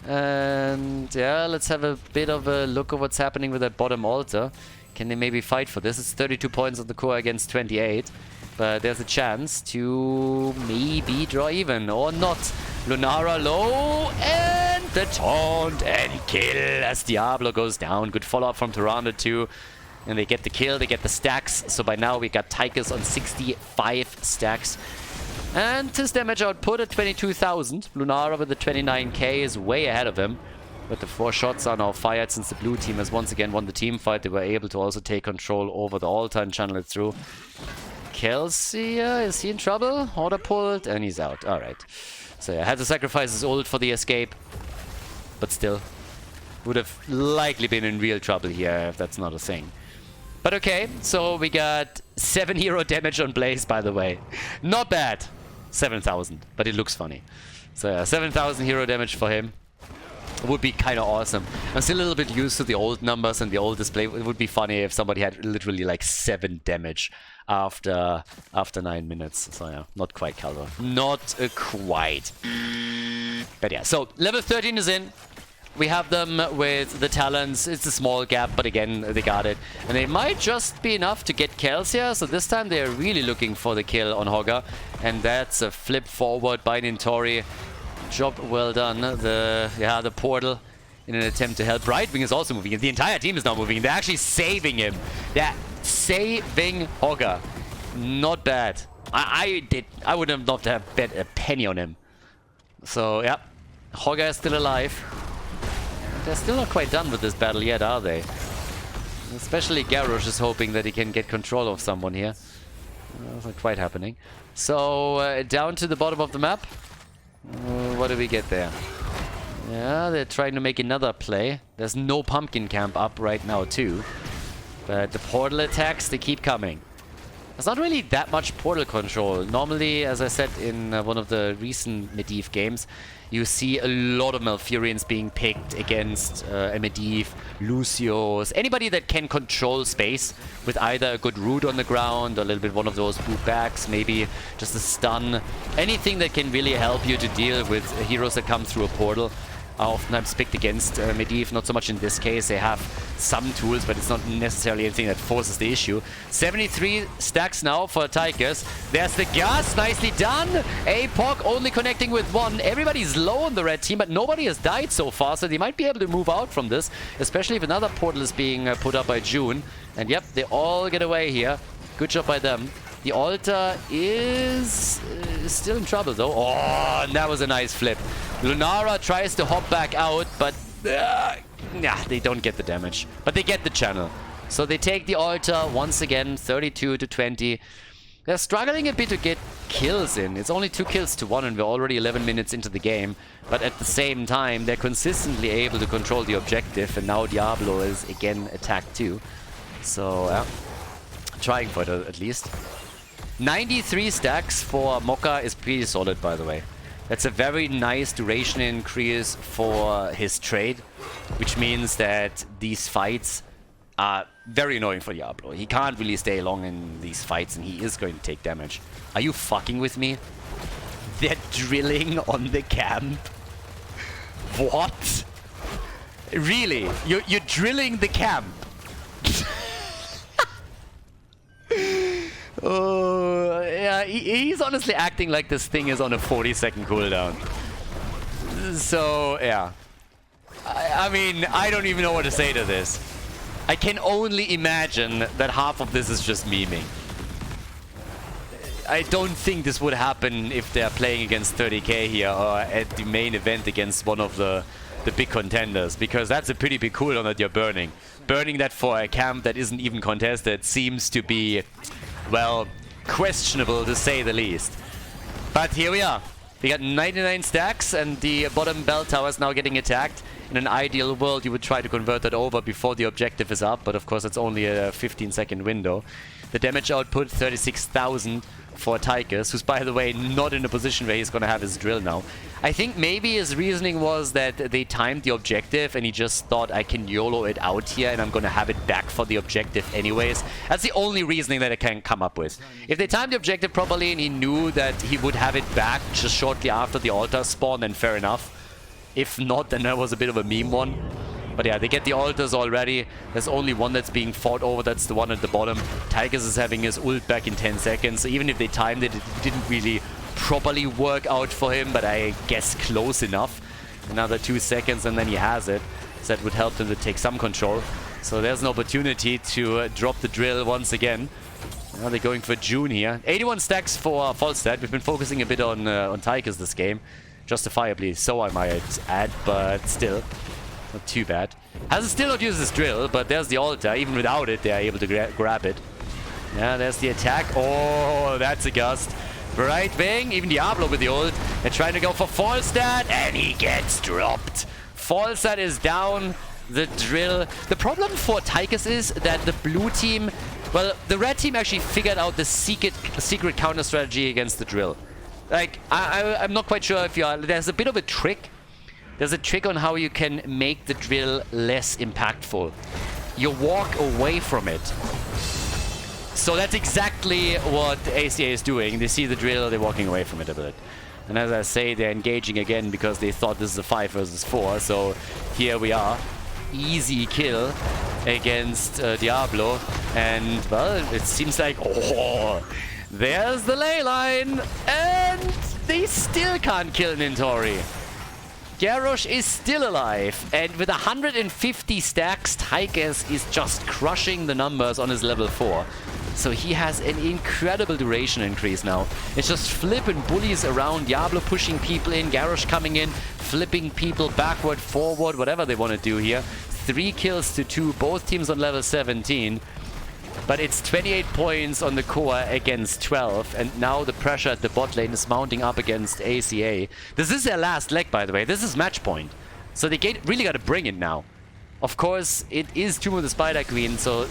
And yeah, let's have a bit of a look at what's happening with that bottom altar. Can they maybe fight for this? It's 32 points on the core against 28. But there's a chance to maybe draw even or not. Lunara low and the taunt and kill as Diablo goes down. Good follow-up from Tyrande too. And they get the kill, they get the stacks. So by now we got Tychus on 65 stacks. And his damage output at 22,000. Lunara with the 29k is way ahead of him. But the 4 shots are now fired since the blue team has once again won the team fight. They were able to also take control over the altar and channel it through. Kelsey, is he in trouble? Order pulled, and he's out. Alright. So yeah, had to sacrifice his ult for the escape. But still, would have likely been in real trouble here if that's not a thing. But okay, so we got 7 hero damage on Blaze, by the way. Not bad. 7,000, but it looks funny. So yeah, 7,000 hero damage for him. Would be kind of awesome. I'm still a little bit used to the old numbers and the old display. It would be funny if somebody had literally like 7 damage after 9 minutes. So yeah, not quite Khaldor. Not quite. But yeah, so level 13 is in. We have them with the talents. It's a small gap, but again, they got it. And they might just be enough to get kills here. So this time they're really looking for the kill on Hogger. And that's a flip forward by Nintori. Job well done. The portal in an attempt to help. Brightwing is also moving. The entire team is now moving. They're actually saving him. They're saving Hogger. Not bad. I would have loved to have bet a penny on him. So, yeah. Hogger is still alive. They're still not quite done with this battle yet, are they? Especially Garrosh is hoping that he can get control of someone here. That's not quite happening. So, down to the bottom of the map. What do we get there? Yeah, they're trying to make another play. There's no pumpkin camp up right now, too. But the portal attacks, they keep coming. There's not really that much portal control. Normally, as I said in one of the recent Medivh games, you see a lot of Malfurions being picked against a Medivh, Lucios, anybody that can control space with either a good root on the ground, or a little bit one of those boot backs, maybe just a stun. Anything that can really help you to deal with heroes that come through a portal are oftentimes picked against Medivh. Not so much in this case. They have some tools, but it's not necessarily anything that forces the issue. 73 stacks now for Tychus. There's the gas. Nicely done. APOC only connecting with one. Everybody's low on the red team, but nobody has died so far, so they might be able to move out from this, especially if another portal is being put up by June. And yep, they all get away here. Good job by them. The altar is still in trouble, though. Oh, and that was a nice flip. Lunara tries to hop back out, but they don't get the damage. But they get the channel. So they take the altar once again, 32 to 20. They're struggling a bit to get kills in. It's only 2 kills to 1, and we're already 11 minutes into the game. But at the same time, they're consistently able to control the objective, and now Diablo is again attacked too. So, trying for it at least. 93 stacks for Mokka is pretty solid, by the way. That's a very nice duration increase for his trade, which means that these fights are very annoying for Diablo. He can't really stay long in these fights, and he is going to take damage. Are you fucking with me? They're drilling on the camp. What? Really? You're drilling the camp? Oh, yeah, he's honestly acting like this thing is on a 40-second cooldown. So, yeah. I mean, I don't even know what to say to this. I can only imagine that half of this is just memeing. I don't think this would happen if they're playing against 30k here, or at the main event against one of the big contenders, because that's a pretty big cooldown that you're burning. Burning that for a camp that isn't even contested seems to be, well, questionable to say the least. But here we are. We got 99 stacks, and the bottom bell tower is now getting attacked. In an ideal world, you would try to convert that over before the objective is up, but of course it's only a 15-second window. The damage output, 36,000 for Tychus, who's, by the way, not in a position where he's going to have his drill now. I think maybe his reasoning was that they timed the objective and he just thought, I can YOLO it out here and I'm going to have it back for the objective anyways. That's the only reasoning that I can come up with. If they timed the objective properly and he knew that he would have it back just shortly after the altar spawn, then fair enough. If not, then that was a bit of a meme one. But yeah, they get the altars already. There's only one that's being fought over. That's the one at the bottom. Tychus is having his ult back in 10 seconds. So even if they timed it, it didn't really properly work out for him. But I guess close enough. Another 2 seconds and then he has it. So that would help them to take some control. So there's an opportunity to drop the drill once again. Now they're going for June here. 81 stacks for Falstad. We've been focusing a bit on Tychus this game. Justifiably so, I might add, but still. Not too bad. Hasn't still not used his drill, but there's the altar. Even without it, they're able to grab it. Yeah, there's the attack. Oh, that's a gust. Brightwing, even Diablo with the ult. They're trying to go for Falstad, and he gets dropped. Falstad is down. The drill. The problem for Tychus is that the blue team, well, the red team actually figured out the secret counter strategy against the drill. Like, I'm not quite sure if you are. There's a bit of a trick. There's a trick on how you can make the drill less impactful. You walk away from it. So that's exactly what ACA is doing. They see the drill, they're walking away from it a bit. And as I say, they're engaging again because they thought this is a 5 versus 4. So here we are. Easy kill against Diablo. And, well, it seems like... Oh, there's the ley line. And they still can't kill Nintori. Garrosh is still alive, and with 150 stacks, Tigers is just crushing the numbers on his level 4. So he has an incredible duration increase now. It's just flipping bullies around, Diablo pushing people in, Garrosh coming in, flipping people backward, forward, whatever they want to do here. 3 kills to 2, both teams on level 17. But it's 28 points on the core against 12, and now the pressure at the bot lane is mounting up against ACA. This is their last leg, by the way. This is match point. So they really got to bring it now. Of course, it is Tomb of the Spider Queen, so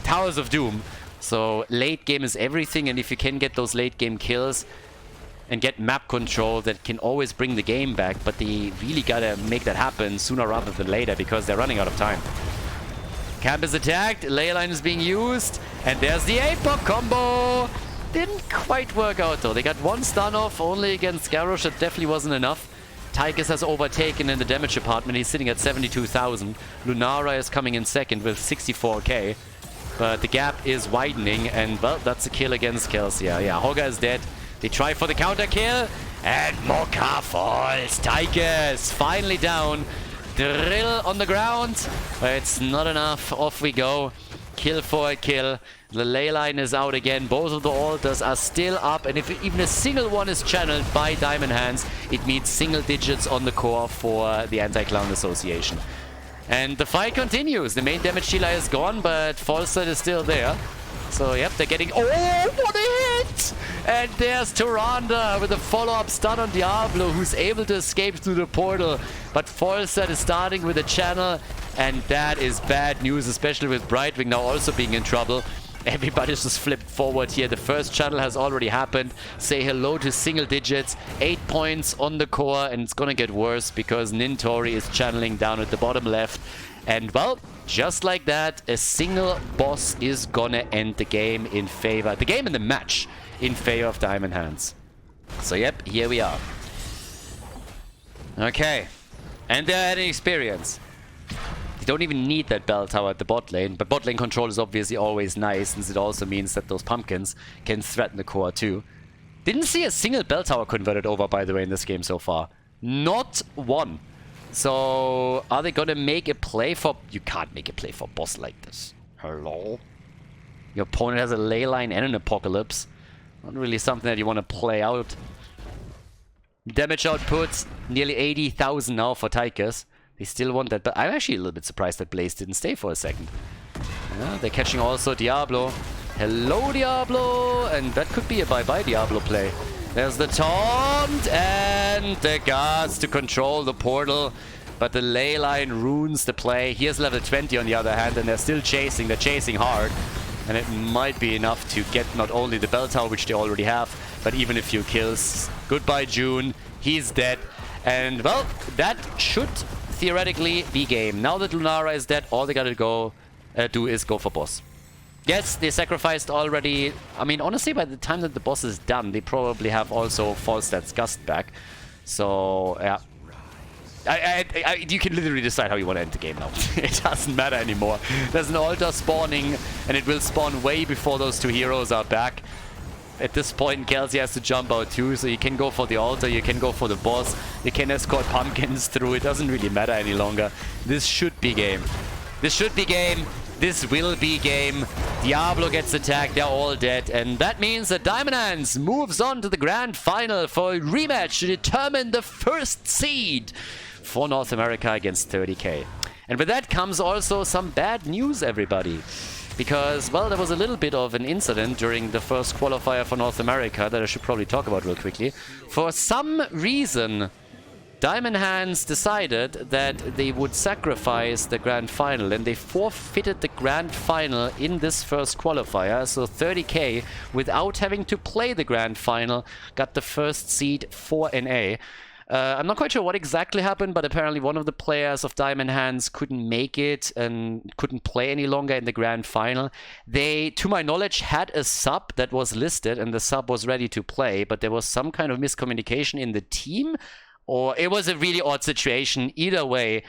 Towers of Doom. So late game is everything, and if you can get those late game kills and get map control, that can always bring the game back. But they really got to make that happen sooner rather than later, because they're running out of time. Camp is attacked, Leyline is being used, and there's the Apex combo! Didn't quite work out though. They got 1 stun off only against Garrosh. That definitely wasn't enough. Tigers has overtaken in the damage department. He's sitting at 72,000. Lunara is coming in second with 64k. But the gap is widening, and well, that's a kill against Kelsia. Yeah, Hogger is dead. They try for the counter kill, and Mocha falls. Tigers finally down. Drill on the ground, but it's not enough. Off we go. Kill for a kill. The ley line is out again. Both of the altars are still up, and if even a single one is channeled by Diamond Hands, it means single digits on the core for the Anti-Clown Association. And the fight continues. The main damage dealer is gone, but Falstad is still there. So, yep, they're getting... Oh, what a hit! And there's Tyrande with a follow-up stun on Diablo, who's able to escape through the portal. But Falstad is starting with a channel, and that is bad news, especially with Brightwing now also being in trouble. Everybody's just flipped forward here. The first channel has already happened. Say hello to single digits. 8 points on the core, and it's gonna get worse because Nintori is channeling down at the bottom left. And, well, just like that, a single boss is gonna end the game in favor... The game and the match in favor of Diamond Hands. So, yep, here we are. Okay. And they're adding experience. They don't even need that bell tower at the bot lane, but bot lane control is obviously always nice, since it also means that those pumpkins can threaten the core too. Didn't see a single bell tower converted over, by the way, in this game so far. Not one. So, are they gonna make a play for... You can't make a play for a boss like this. Hello? Your opponent has a ley line and an apocalypse. Not really something that you want to play out. Damage output, nearly 80,000 now for Tigers. They still want that, but I'm actually a little bit surprised that Blaze didn't stay for a second. Yeah, they're catching also Diablo. Hello, Diablo! And that could be a bye-bye Diablo play. There's the taunt and the guards to control the portal. But the ley line ruins the play. Here's level 20 on the other hand, and they're still chasing. They're chasing hard. And it might be enough to get not only the bell tower, which they already have, but even a few kills. Goodbye, June. He's dead. And, well, that should theoretically be game. Now that Lunara is dead, all they gotta do is go for boss. Yes, they sacrificed already. I mean, honestly, by the time that the boss is done, they probably have also Falstad's Gust back. So, yeah. You can literally decide how you want to end the game now. It doesn't matter anymore. There's an altar spawning, and it will spawn way before those two heroes are back. At this point, Kelsey has to jump out too, so you can go for the altar, you can go for the boss, you can escort pumpkins through. It doesn't really matter any longer. This should be game. This should be game. This will be game. Diablo gets attacked, they're all dead. And that means that Diamond Hands moves on to the grand final for a rematch to determine the first seed for North America against 30k. And with that comes also some bad news, everybody. Because, well, there was a little bit of an incident during the first qualifier for North America that I should probably talk about real quickly. For some reason, Diamond Hands decided that they would sacrifice the grand final, and they forfeited the grand final in this first qualifier. So 30k, without having to play the grand final, got the first seed for NA. I'm not quite sure what exactly happened, but apparently one of the players of Diamond Hands couldn't make it and couldn't play any longer in the grand final. They, to my knowledge, had a sub that was listed and the sub was ready to play, but there was some kind of miscommunication in the team, or it was a really odd situation. Either way,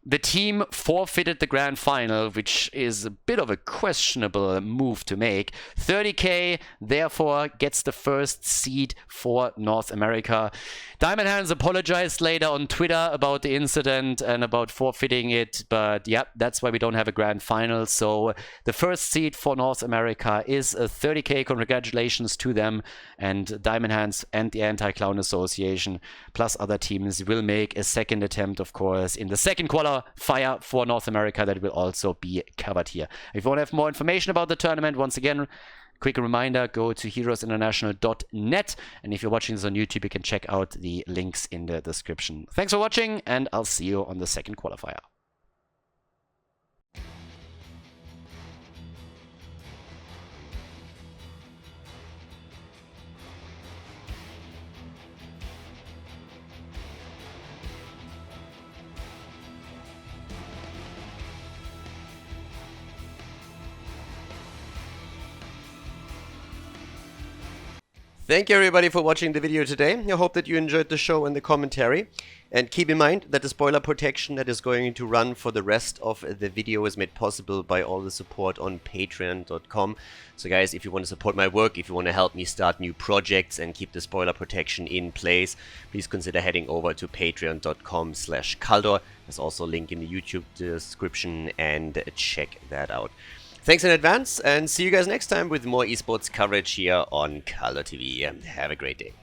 the team forfeited the grand final, which is a bit of a questionable move to make. 30k therefore gets the first seed for North America. Diamond Hands apologized later on Twitter about the incident and about forfeiting it, but yeah, that's why we don't have a grand final. So the first seed for North America is a 30k. Congratulations to them, and Diamond Hands and the Anti-Clown Association plus other teams will make a second attempt, of course, in the second qualifier for North America that will also be covered here. If you want to have more information about the tournament, once again, quick reminder, go to heroesinternational.net, and if you're watching this on YouTube, you can check out the links in the description. Thanks for watching, and I'll see you on the second qualifier. Thank you everybody for watching the video today. I hope that you enjoyed the show and the commentary. And keep in mind that the spoiler protection that is going to run for the rest of the video is made possible by all the support on patreon.com. So guys, if you want to support my work, if you want to help me start new projects and keep the spoiler protection in place, please consider heading over to patreon.com/Khaldor. There's also a link in the YouTube description, and check that out. Thanks in advance, and see you guys next time with more esports coverage here on Khaldor TV. Have a great day.